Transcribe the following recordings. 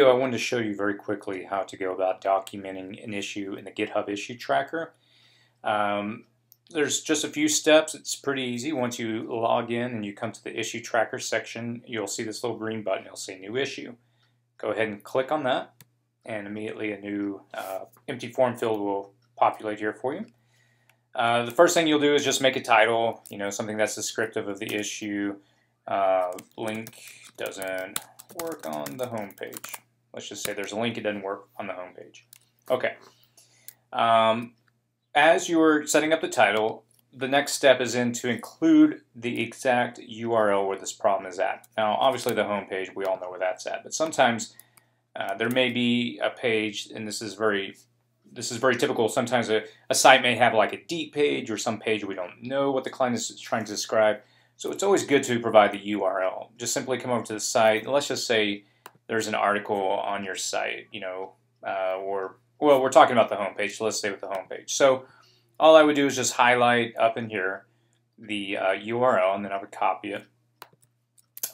I wanted to show you very quickly how to go about documenting an issue in the GitHub issue tracker. There's just a few steps. It's pretty easy. Once you log in and you come to the issue tracker section, you'll see this little green button. It'll say new issue. Go ahead and click on that, and immediately a new empty form field will populate here for you. The first thing you'll do is just make a title, something that's descriptive of the issue. Link doesn't work on the home page. Let's just say there's a link, it doesn't work on the home page. Okay. As you're setting up the title, the next step is to include the exact URL where this problem is at. Now, obviously the home page, we all know where that's at, but sometimes there may be a page, and this is very typical. Sometimes a site may have like a deep page or some page we don't know what the client is trying to describe. So it's always good to provide the URL. Just simply come over to the site, and let's just say there's an article on your site, well, we're talking about the home page, so let's stay with the home page. So all I would do is just highlight up in here the URL, and then I would copy it.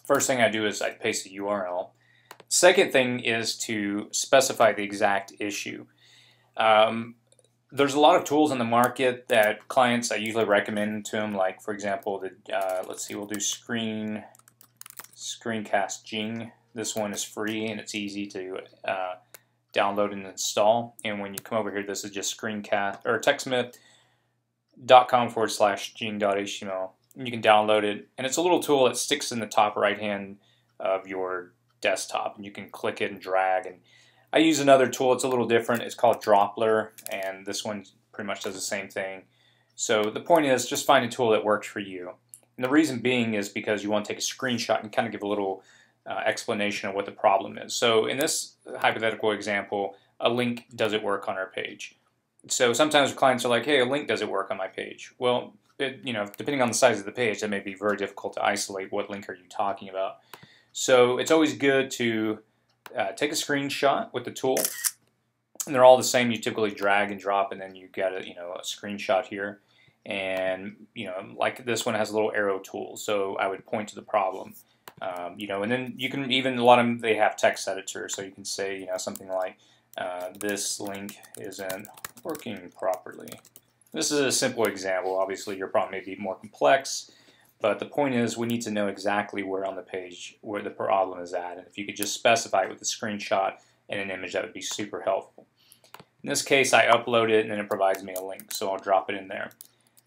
First thing I do is I paste the URL. Second thing is to specify the exact issue. There's a lot of tools in the market that clients I usually recommend to them, like for example, let's see, we'll do screencasting. This one is free and it's easy to download and install. And when you come over here, this is just screencast or techsmith.com/gene.html. You can download it, and it's a little tool that sticks in the top right hand of your desktop, and you can click it and drag. And I use another tool. It's a little different. It's called Droppler, and this one pretty much does the same thing. So the point is, just find a tool that works for you. And the reason being is because you want to take a screenshot and kind of give a little explanation of what the problem is. So in this hypothetical example, a link doesn't work on our page. So sometimes clients are like, hey, a link doesn't work on my page. Well, depending on the size of the page, that may be very difficult to isolate what link are you talking about. So it's always good to take a screenshot with the tool, and they're all the same. You typically drag and drop, and then you get a screenshot here. And like this one has a little arrow tool, so I would point to the problem. And then you can even, a lot of them, they have text editors, so you can say, something like, this link isn't working properly. This is a simple example. Obviously, your problem may be more complex, but the point is we need to know exactly where on the page where the problem is at. And if you could just specify it with a screenshot and an image, that would be super helpful. In this case, I upload it, and then it provides me a link, so I'll drop it in there.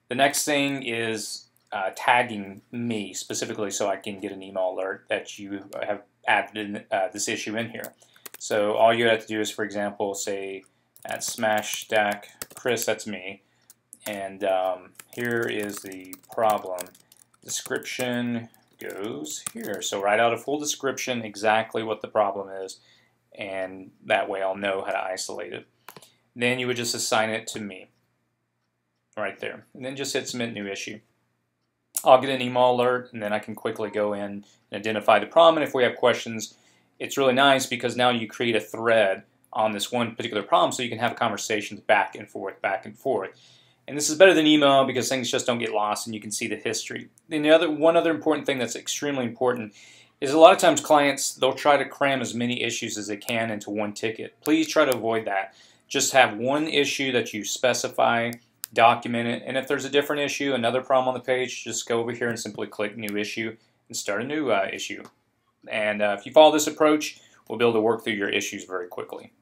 The next thing is tagging me specifically so I can get an email alert that you have added this issue in here. So all you have to do is, for example, say at Smash Stack Chris, that's me, and here is the problem. Description goes here. So write out a full description, exactly what the problem is, and that way I'll know how to isolate it. Then you would just assign it to me right there, and then just hit submit new issue. I'll get an email alert, and then I can quickly go in and identify the problem. And if we have questions, it's really nice because now you create a thread on this one particular problem, so you can have conversations back and forth, back and forth. And this is better than email because things just don't get lost, and you can see the history. And one other important thing that's extremely important is a lot of times clients, they'll try to cram as many issues as they can into one ticket. Please try to avoid that. Just have one issue that you specify, document it, and if there's a different issue, another problem on the page, just go over here and simply click new issue and start a new issue. And if you follow this approach, we'll be able to work through your issues very quickly.